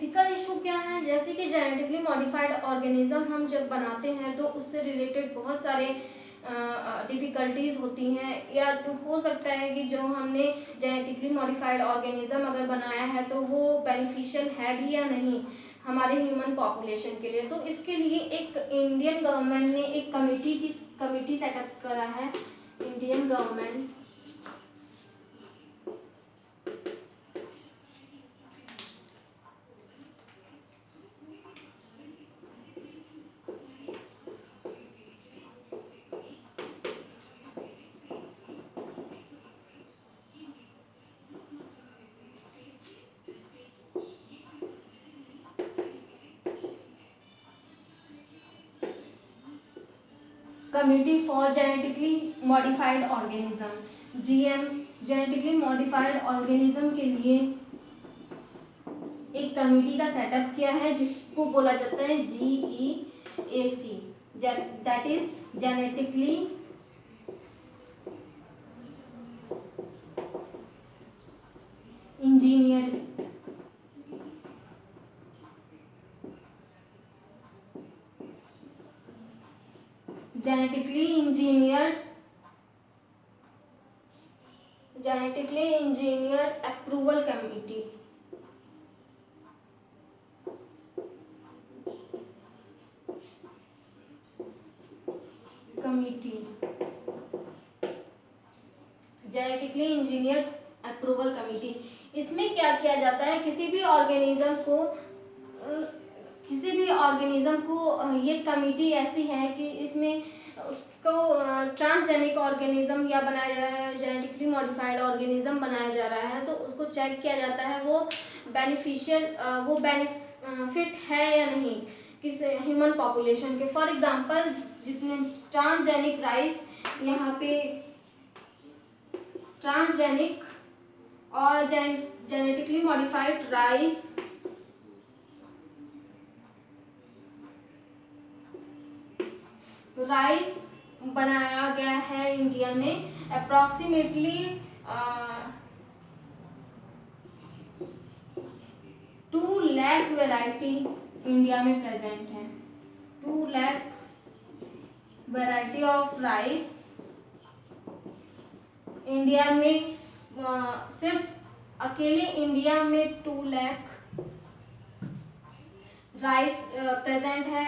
Ethical issue क्या है, जैसे कि जेनेटिकली मॉडिफाइड ऑर्गेनिज्म हम जब बनाते हैं तो उससे रिलेटेड बहुत सारे डिफ़िकल्टीज होती हैं, या हो सकता है कि जो हमने जेनेटिकली मॉडिफाइड ऑर्गेनिज्म अगर बनाया है तो वो बेनिफिशियल है भी या नहीं हमारे ह्यूमन पॉपुलेशन के लिए। तो इसके लिए एक इंडियन गवर्नमेंट ने एक कमिटी सेटअप करा है। Indian government committee for genetically modified organism, GM, genetically modified organism के लिए एक कमिटी का सेटअप किया है जिसको बोला जाता है GEAC, that is genetically engineer genetically engineered approval committee. Genetically engineered approval committee, इसमें क्या किया जाता है, किसी भी ऑर्गेनिज्म को ये कमिटी ऐसी है कि इसमें उसको ट्रांसजेनिक ऑर्गेनिज्म या बनाया जा रहा है, जेनेटिकली मॉडिफाइड ऑर्गेनिज्म बनाया जा रहा है तो उसको चेक किया जाता है वो बेनिफिट है या नहीं किस ह्यूमन पॉपुलेशन के। फॉर एग्जांपल जितने ट्रांसजेनिक राइस, यहाँ पे ट्रांसजेनिक और जेनेटिकली मॉडिफाइड राइस बनाया गया है इंडिया में। अप्रॉक्सीमेटली 2 लाख वैरायटी इंडिया में प्रेजेंट है। 2 lakh variety of rice India में, सिर्फ अकेले इंडिया में 2 लाख राइस प्रेजेंट है,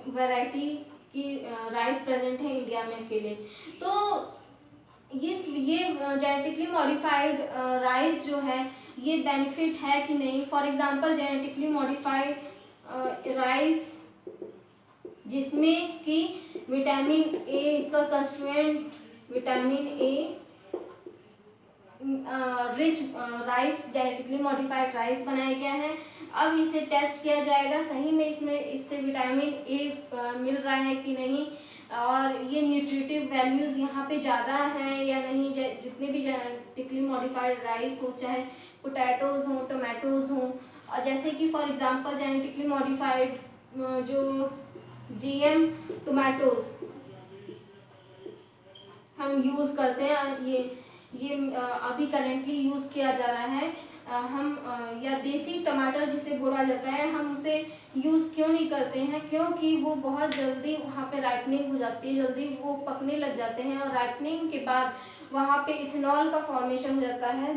वैरायटी की राइस प्रेजेंट है इंडिया में अकेले। तो ये जेनेटिकली मॉडिफाइड राइस जो है ये बेनिफिट है कि नहीं। For example genetically modified rice जिसमें कि विटामिन ए का constituent vitamin A rich rice, genetically modified rice बनाया गया है। अब इसे टेस्ट किया जाएगा सही में इससे विटामिन ए मिल रहा है कि नहीं, और ये न्यूट्रिटिव वैल्यूज़ यहाँ पे ज़्यादा हैं या नहीं। जितने भी जेनेटिकली मॉडिफाइड राइस हो, चाहे पोटैटोज़ हों, टोमेटोज़ हों, और जैसे कि फॉर एग्जांपल जेनेटिकली मॉडिफाइड जो GM टोमेटोज़ हम यूज़ करते हैं, ये अभी करेंटली यूज़ किया जा रहा है। हम या देसी टमाटर जिसे बोला जाता है, हम उसे यूज़ क्यों नहीं करते हैं, क्योंकि वो बहुत जल्दी वहाँ पे राइपनिंग हो जाती है, जल्दी वो पकने लग जाते हैं, और राइपनिंग के बाद वहाँ पे इथेनॉल का फॉर्मेशन हो जाता है,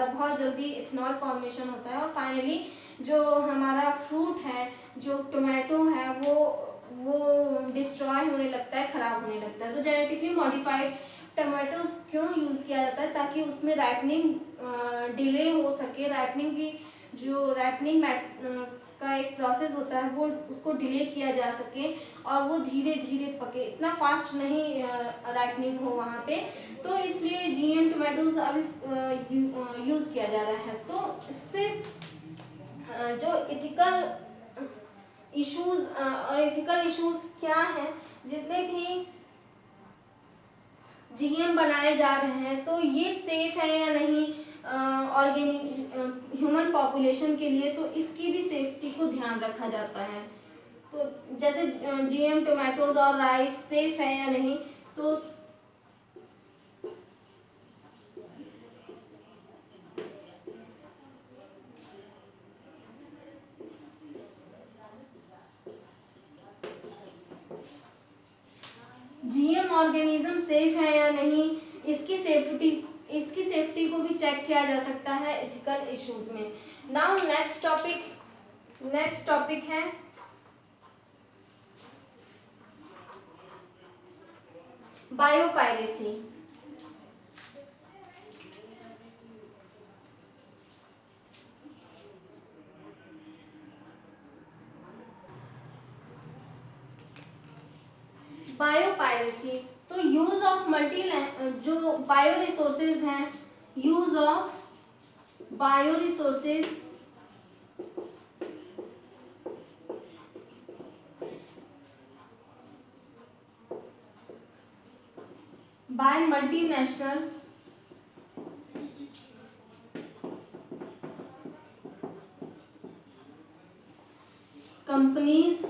बहुत जल्दी इथेनॉल फॉर्मेशन होता है, और फाइनली जो हमारा फ्रूट है, जो टोमेटो है, वो डिस्ट्रॉय होने लगता है, ख़राब होने लगता है। तो जेनेटिकली मॉडिफाइड टमाटोज क्यों यूज़ किया जाता है, ताकि उसमें राइपनिंग डिले हो सके। राइपनिंग की जो राइपनिंग का एक प्रोसेस होता है वो उसको डिले किया जा सके, और वो धीरे धीरे पके, इतना फास्ट नहीं राइपनिंग हो वहाँ पे। तो इसलिए GM टोमेटोज अभी यूज़ किया जा रहा है। तो इससे जो इथिकल इश्यूज क्या हैं, जितने भी GM बनाए जा रहे हैं तो ये सेफ है या नहीं ह्यूमन पॉपुलेशन के लिए, तो इसकी भी सेफ्टी को ध्यान रखा जाता है। तो जैसे GM टोमेटोज और राइस सेफ है या नहीं, तो जीएम ऑर्गेनिज्म सेफ है या नहीं, इसकी सेफ्टी को भी चेक किया जा सकता है एथिकल इश्यूज में। नाउ नेक्स्ट टॉपिक है बायोपायरेसी। बायोपायरेसी तो यूज ऑफ जो बायो रिसोर्सेज हैं, use of bio resources by multinational companies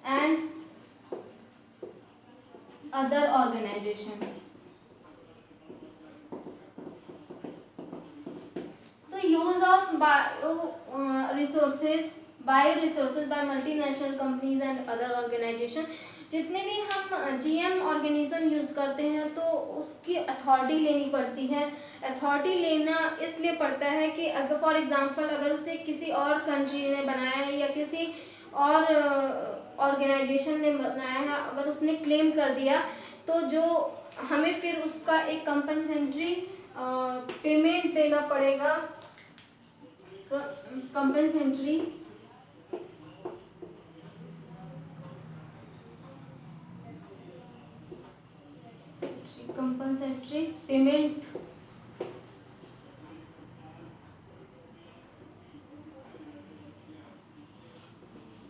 and other organisation. तो use of bio resources by multinational companies and other organisation, जितने भी हम GM organism use करते हैं तो उसकी अथॉरिटी लेनी पड़ती है। अथॉरिटी लेना इसलिए पड़ता है कि अगर फॉर एग्जांपल अगर उसे किसी और कंट्री ने बनाया है या किसी और ऑर्गेनाइजेशन ने बनाया है, अगर उसने क्लेम कर दिया तो जो हमें फिर उसका एक कंपनसेटरी पेमेंट देना पड़ेगा। कंपनसेटरी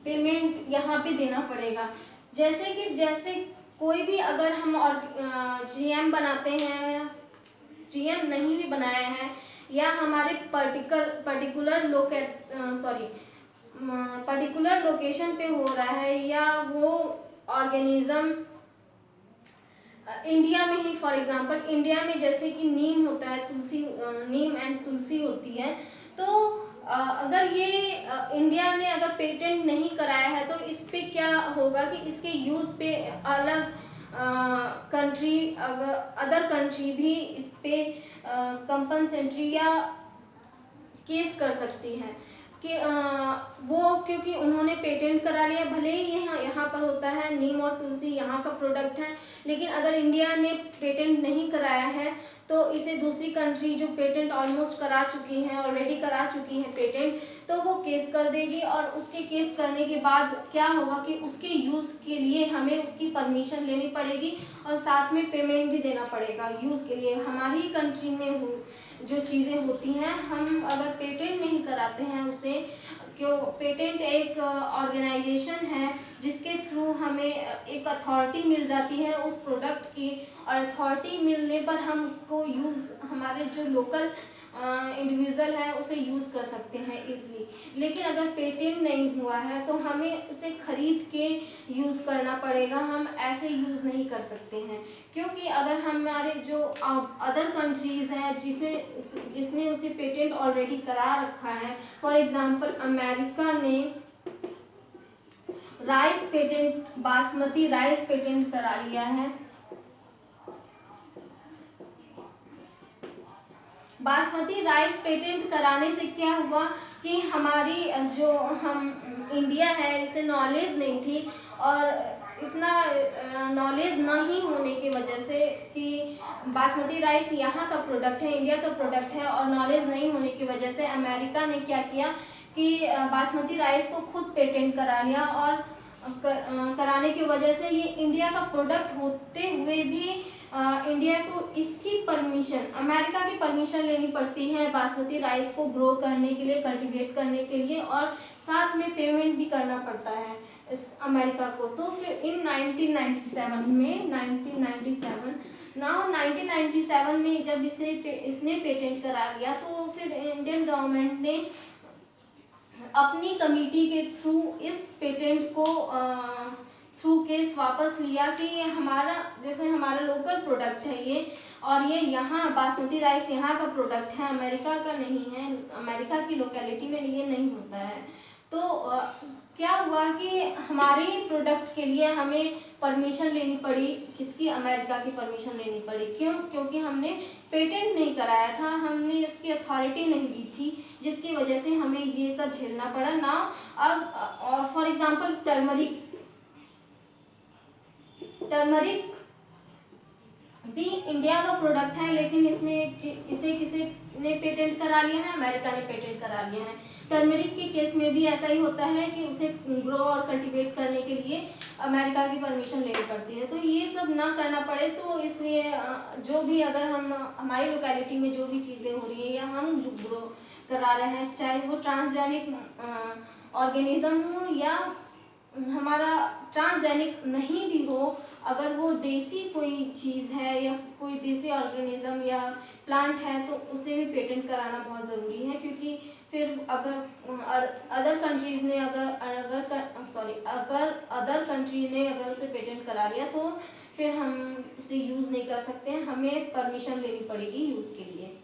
पेमेंट यहाँ पे देना पड़ेगा। जैसे कोई भी अगर हम और जीएम बनाते हैं, जीएम नहीं भी बनाया है या हमारे पर्टिकुलर लोकेशन पे हो रहा है या वो ऑर्गेनिज्म इंडिया में ही, फॉर एग्जांपल इंडिया में जैसे कि नीम होता है, नीम एंड तुलसी होती है, तो अगर ये इंडिया ने अगर पेटेंट नहीं कराया है तो इस पे क्या होगा कि इसके यूज पे अलग कंट्री अदर कंट्री भी इस पे कंपनसेटरी या केस कर सकती है कि वो क्योंकि उन्होंने पेटेंट करा लिया, भले ही यहाँ पर होता है नीम और तुलसी यहाँ का प्रोडक्ट है, लेकिन अगर इंडिया ने पेटेंट नहीं कराया है तो इसे दूसरी कंट्री जो पेटेंट ऑलमोस्ट करा चुकी है, ऑलरेडी करा चुकी है पेटेंट, तो वो केस कर देगी। और उसके केस करने के बाद क्या होगा कि उसके यूज़ के लिए हमें उसकी परमिशन लेनी पड़ेगी और साथ में पेमेंट भी देना पड़ेगा यूज़ के लिए। हमारी कंट्री में जो चीज़ें होती हैं, हम अगर पेटेंट नहीं कराते हैं उसे, क्यों, पेटेंट एक ऑर्गेनाइजेशन है जिसके थ्रू हमें एक अथॉरिटी मिल जाती है उस प्रोडक्ट की, और अथॉरिटी मिलने पर हम उसको यूज़, हमारे जो लोकल इंडिविजुअल है उसे यूज़ कर सकते हैं इजीली। लेकिन अगर पेटेंट नहीं हुआ है तो हमें उसे खरीद के यूज़ करना पड़ेगा, हम ऐसे यूज़ नहीं कर सकते हैं। क्योंकि अगर हमारे जो अदर कंट्रीज़ हैं जिसने उसे पेटेंट ऑलरेडी करा रखा है, फॉर एग्जांपल अमेरिका ने बासमती राइस पेटेंट करा लिया है। बासमती राइस पेटेंट कराने से क्या हुआ कि हमारी जो हम इंडिया है, इसे नॉलेज नहीं थी, और इतना नॉलेज नहीं होने की वजह से कि बासमती राइस यहाँ का प्रोडक्ट है, इंडिया का प्रोडक्ट है, और नॉलेज नहीं होने की वजह से अमेरिका ने क्या किया कि बासमती राइस को खुद पेटेंट करा लिया, और कराने की वजह से ये इंडिया का प्रोडक्ट होते हुए भी इंडिया को इसकी परमिशन, अमेरिका की परमिशन लेनी पड़ती है बासमती राइस को ग्रो करने के लिए, कल्टीवेट करने के लिए, और साथ में पेमेंट भी करना पड़ता है इस अमेरिका को। तो फिर इन 1997 में जब इसने पेटेंट करा लिया, तो फिर इंडियन गवर्नमेंट ने अपनी कमेटी के थ्रू इस पेटेंट को थ्रू केस वापस लिया कि ये हमारा लोकल प्रोडक्ट है ये, और ये यहाँ बासमती राइस यहाँ का प्रोडक्ट है, अमेरिका का नहीं है, अमेरिका की लोकेलिटी में ये नहीं होता है। तो क्या हुआ कि हमारे प्रोडक्ट के लिए हमें परमिशन लेनी पड़ी, किसकी, अमेरिका की परमिशन लेनी पड़ी। क्यों? क्योंकि हमने पेटेंट नहीं कराया था, हमने इसकी अथॉरिटी नहीं ली थी, जिसकी वजह से हमें ये सब झेलना पड़ा ना। अब और फॉर एग्जांपल टर्मरिक भी इंडिया का प्रोडक्ट है, लेकिन इसे किसी ने पेटेंट करा लिया है, अमेरिका ने पेटेंट करा लिया है। टर्मरिक के केस में भी ऐसा ही होता है कि उसे ग्रो और कल्टीवेट करने के लिए अमेरिका की परमिशन लेनी पड़ती है। तो ये सब ना करना पड़े, तो इसलिए जो भी, अगर हम हमारी लोकेलिटी में जो भी चीज़ें हो रही है या हम जो ग्रो करा रहे हैं, चाहे वो ट्रांसजेनिक ऑर्गेनिज्म हो या हमारा ट्रांसजेनिक नहीं भी हो, अगर वो देसी कोई चीज़ है या कोई देसी ऑर्गेनिज्म या प्लांट है, तो उसे भी पेटेंट कराना बहुत ज़रूरी है। क्योंकि फिर अगर अदर कंट्रीज ने अगर अदर कंट्री ने अगर उसे पेटेंट करा लिया, तो फिर हम उसे यूज़ नहीं कर सकते हैं, हमें परमिशन लेनी पड़ेगी यूज़ के लिए।